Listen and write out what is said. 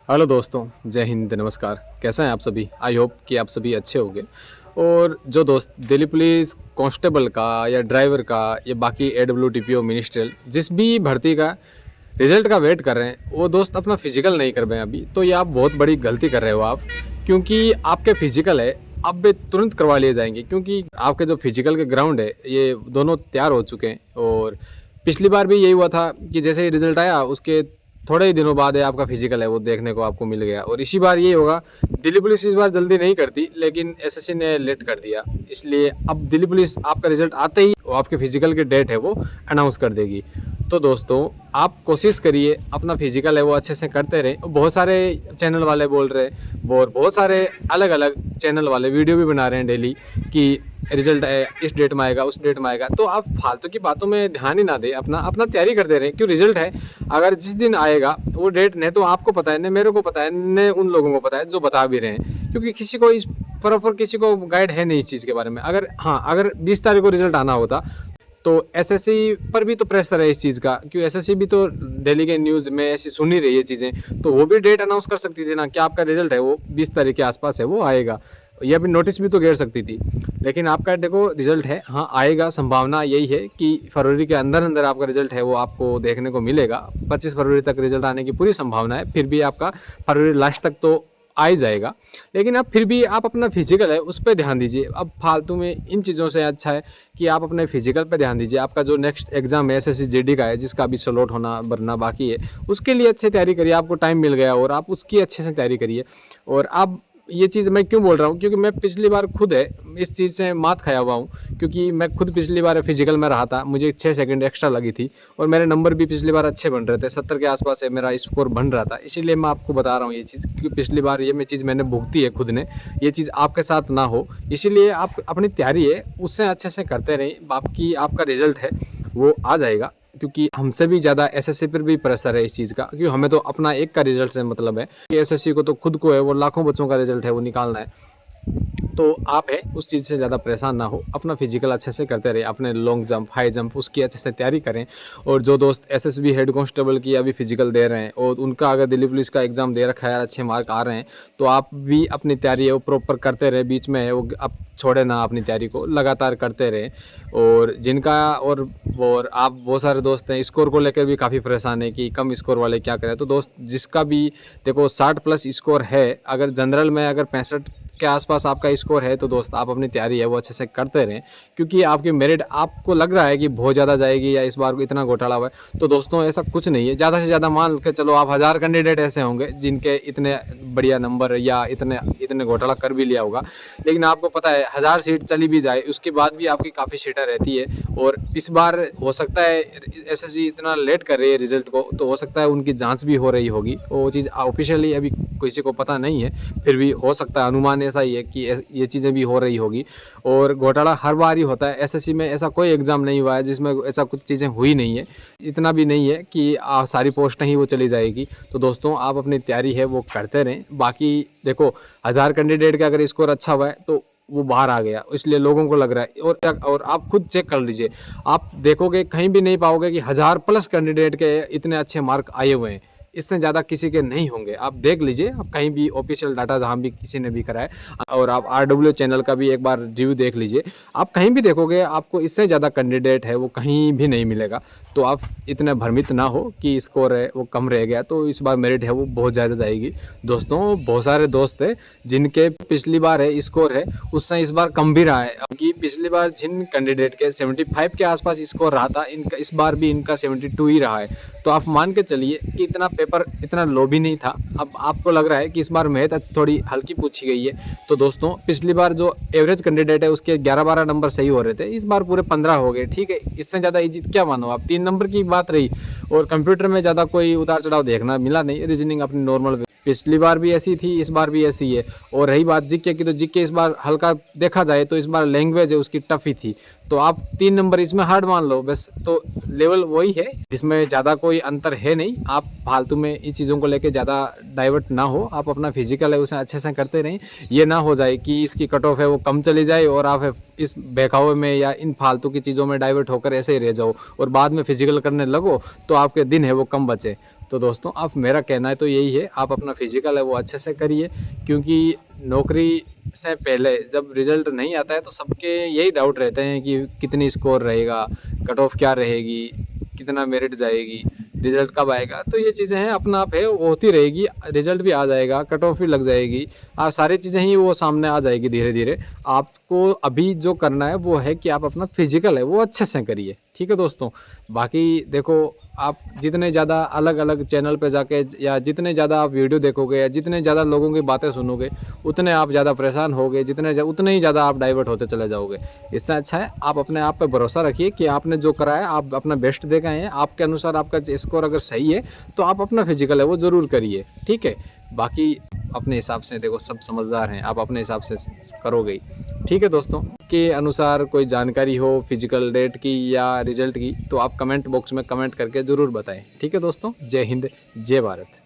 Hello दोस्तों, जय हिंद, नमस्कार। कैसे हैं आप सभी? आई होप कि आप सभी अच्छे होंगे। और जो दोस्त दिल्ली पुलिस कांस्टेबल का या ड्राइवर का या बाकी एडब्ल्यूटीपीओ मिनिस्ट्रियल जिस भी भर्ती का रिजल्ट का वेट कर रहे हैं, वो दोस्त अपना फिजिकल नहीं कर रहे हैं अभी, तो ये आप बहुत बड़ी गलती कर रहे हो आप। क्योंकि आपके फिजिकल है, अब वे तुरंत करवा लिए जाएंगे, क्योंकि आपके जो फिजिकल के ग्राउंड है ये दोनों तैयार हो चुके हैं। और पिछली बार भी यही हुआ था कि जैसे ही रिजल्ट आया उसके थोड़े ही दिनों बाद है आपका फिजिकल है वो देखने को आपको मिल गया। और इसी बार ये होगा, दिल्ली पुलिस इस बार जल्दी नहीं करती, लेकिन एसएससी ने लेट कर दिया, इसलिए अब दिल्ली पुलिस आपका रिजल्ट आते ही वो आपके फिजिकल की डेट है वो अनाउंस कर देगी। तो दोस्तों, आप कोशिश करिए अपना फिजिकल है वो अच्छे से करते रहें। बहुत सारे चैनल वाले बोल रहे हैं और बहुत सारे अलग अलग चैनल वाले वीडियो भी बना रहे हैं डेली कि रिजल्ट है इस डेट में आएगा, उस डेट में आएगा। तो आप फालतू की बातों में ध्यान ही ना दें, अपना अपना तैयारी करते रहें। क्यों, रिजल्ट है, अगर जिस दिन आएगा वो डेट न तो आपको पता है, न मेरे को पता है, न उन लोगों को पता है जो बता भी रहे हैं, क्योंकि किसी को इस प्रॉपर किसी को गाइड है नहीं इस चीज़ के बारे में। अगर 20 तारीख को रिजल्ट आना होता तो एसएससी पर भी तो प्रेशर है इस चीज़ का, क्यों एसएससी भी तो डेली के न्यूज़ में ऐसी सुनी रही है चीज़ें, तो वो भी डेट अनाउंस कर सकती थी ना कि आपका रिजल्ट है वो 20 तारीख के आसपास है वो आएगा, या भी नोटिस भी तो घेर सकती थी। लेकिन आपका देखो रिजल्ट है, हाँ आएगा, संभावना यही है कि फरवरी के अंदर अंदर आपका रिजल्ट है वो आपको देखने को मिलेगा। 25 फरवरी तक रिजल्ट आने की पूरी संभावना है, फिर भी आपका फरवरी लास्ट तक तो आ ही जाएगा। लेकिन अब फिर भी आप अपना फिजिकल है उस पर ध्यान दीजिए। अब फालतू में इन चीज़ों से अच्छा है कि आप अपने फिजिकल पर ध्यान दीजिए। आपका जो नेक्स्ट एग्जाम है एसएससी जीडी का है, जिसका अभी स्लॉट होना भरना बाकी है, उसके लिए अच्छे तैयारी करिए। आपको टाइम मिल गया और आप उसकी अच्छे से तैयारी करिए। और आप ये चीज़ मैं क्यों बोल रहा हूँ, क्योंकि मैं पिछली बार खुद है इस चीज़ से मात खाया हुआ हूँ। क्योंकि मैं खुद पिछली बार फिजिकल में रहा था, मुझे 6 सेकंड एक्स्ट्रा लगी थी और मेरे नंबर भी पिछली बार अच्छे बन रहे थे, 70 के आसपास है मेरा स्कोर बन रहा था। इसीलिए मैं आपको बता रहा हूँ ये चीज़, क्योंकि पिछली बार ये चीज़ मैंने भुगती है खुद ने, ये चीज़ आपके साथ ना हो। इसीलिए आप अपनी तैयारी है उससे अच्छे से करते रहें, बाकी आपका रिजल्ट है वो आ जाएगा। क्योंकि हमसे भी ज़्यादा एसएससी पर भी प्रेशर है इस चीज़ का, क्योंकि हमें तो अपना एक का रिजल्ट से मतलब है कि एसएससी को तो खुद को है वो लाखों बच्चों का रिजल्ट है वो निकालना है। तो आप है उस चीज़ से ज़्यादा परेशान ना हो, अपना फिजिकल अच्छे से करते रहे, अपने लॉन्ग जंप हाई जंप उसकी अच्छे से तैयारी करें। और जो दोस्त एसएसबी हेड कांस्टेबल की अभी फिजिकल दे रहे हैं और उनका अगर दिल्ली पुलिस का एग्ज़ाम दे रखा है, अच्छे मार्क आ रहे हैं, तो आप भी अपनी तैयारी है वो प्रॉपर करते रहे, बीच में है वो आप छोड़े ना, अपनी तैयारी को लगातार करते रहे। और जिनका और आप बहुत सारे दोस्त हैं स्कोर को लेकर भी काफ़ी परेशान है कि कम स्कोर वाले क्या करें। तो दोस्त जिसका भी देखो 60 प्लस स्कोर है, अगर जनरल में अगर 65 के आसपास आपका स्कोर है, तो दोस्त आप अपनी तैयारी है वो अच्छे से करते रहें। क्योंकि आपकी मेरिट आपको लग रहा है कि बहुत ज़्यादा जाएगी या इस बार इतना घोटाला हुआ है, तो दोस्तों ऐसा कुछ नहीं है। ज़्यादा से ज़्यादा मान के चलो आप 1000 कैंडिडेट ऐसे होंगे जिनके इतने बढ़िया नंबर या इतने घोटाला कर भी लिया होगा। लेकिन आपको पता है 1000 सीट चली भी जाए उसके बाद भी आपकी काफ़ी सीटें रहती है। और इस बार हो सकता है एसएससी इतना लेट कर रही है रिजल्ट को, तो हो सकता है उनकी जाँच भी हो रही होगी, वो चीज़ ऑफिशियली अभी किसी को पता नहीं है, फिर भी हो सकता है, अनुमान ऐसा ही है कि ये चीज़ें भी हो रही होगी। और घोटाला हर बार ही होता है एसएससी में, ऐसा कोई एग्ज़ाम नहीं हुआ है जिसमें ऐसा कुछ चीज़ें हुई नहीं है। इतना भी नहीं है कि सारी पोस्टें ही वो चली जाएगी। तो दोस्तों आप अपनी तैयारी है वो करते रहें। बाकी देखो 1000 कैंडिडेट का अगर स्कोर अच्छा हुआ है तो वो बाहर आ गया, इसलिए लोगों को लग रहा है। और आप खुद चेक कर लीजिए, आप देखोगे कहीं भी नहीं पाओगे कि 1000 प्लस कैंडिडेट के इतने अच्छे मार्क आए हुए हैं। इससे ज़्यादा किसी के नहीं होंगे, आप देख लीजिए, आप कहीं भी ऑफिशियल डाटा जहाँ भी किसी ने भी कराए, और आप आरडब्ल्यू चैनल का भी एक बार रिव्यू देख लीजिए, आप कहीं भी देखोगे आपको इससे ज़्यादा कैंडिडेट है वो कहीं भी नहीं मिलेगा। तो आप इतने भ्रमित ना हो कि स्कोर है वो कम रह गया तो इस बार मेरिट है वो बहुत ज़्यादा जाएगी। दोस्तों बहुत सारे दोस्त हैं जिनके पिछली बार है स्कोर है उससे इस बार कम भी रहा है। अब कि पिछली बार जिन कैंडिडेट के 75 के आसपास स्कोर रहा था, इनका इस बार भी इनका 72 ही रहा है। तो आप मान के चलिए कि इतना पेपर इतना लो भी नहीं था। अब आपको लग रहा है कि इस बार मैथ थोड़ी हल्की पूछी गई है। तो दोस्तों पिछली बार जो एवरेज कैंडिडेट है उसके 11-12 नंबर सही हो रहे थे, इस बार पूरे 15 हो गए। ठीक है, इससे ज़्यादा इजी क्या मानो आप, 3 नंबर की बात रही। और कंप्यूटर में ज़्यादा कोई उतार चढ़ाव देखना मिला नहीं, रीजनिंग अपनी नॉर्मल, पिछली बार भी ऐसी थी इस बार भी ऐसी है। और रही बात जीके की, तो जीके इस बार हल्का देखा जाए तो इस बार लैंग्वेज है उसकी टफ ही थी। तो आप 3 नंबर इसमें हार्ड मान लो बस, तो लेवल वही है, इसमें ज़्यादा कोई अंतर है नहीं। आप फालतू में इस चीज़ों को लेके ज़्यादा डाइवर्ट ना हो, आप अपना फिजिकल है उसे अच्छे से करते रहें। ये ना हो जाए कि इसकी कट ऑफ है वो कम चली जाए और आप इस बहकावे में या इन फालतू की चीज़ों में डाइवर्ट होकर ऐसे ही रह जाओ और बाद में फिजिकल करने लगो तो आपके दिन है वो कम बचे। तो दोस्तों आप, मेरा कहना है तो यही है, आप अपना फिजिकल है वो अच्छे से करिए, क्योंकि नौकरी से पहले जब रिज़ल्ट नहीं आता है तो सबके यही डाउट रहते हैं कि कितनी स्कोर रहेगा, कट ऑफ क्या रहेगी, कितना मेरिट जाएगी, रिज़ल्ट कब आएगा। तो ये चीज़ें हैं, अपना आप है वो होती रहेगी, रिज़ल्ट भी आ जाएगा, कट ऑफ भी लग जाएगी, सारी चीज़ें ही वो सामने आ जाएगी धीरे धीरे। आपको अभी जो करना है वो है कि आप अपना फिजिकल है वो अच्छे से करिए, ठीक है दोस्तों। बाकी देखो, आप जितने ज़्यादा अलग अलग चैनल पे जाके या जितने ज़्यादा आप वीडियो देखोगे या जितने ज़्यादा लोगों की बातें सुनोगे, उतने आप ज़्यादा परेशान होगे, उतने ही ज़्यादा आप डाइवर्ट होते चले जाओगे। इससे अच्छा है आप अपने आप पे भरोसा रखिए कि आपने जो करा है आप अपना बेस्ट दे गए हैं, आपके अनुसार आपका स्कोर अगर सही है तो आप अपना फिजिकल है वो ज़रूर करिए, ठीक है। बाकी अपने हिसाब से देखो, सब समझदार हैं, आप अपने हिसाब से करोगे ही, ठीक है दोस्तों। के अनुसार कोई जानकारी हो फिजिकल डेट की या रिजल्ट की तो आप कमेंट बॉक्स में कमेंट करके ज़रूर बताएं, ठीक है दोस्तों। जय हिंद, जय भारत।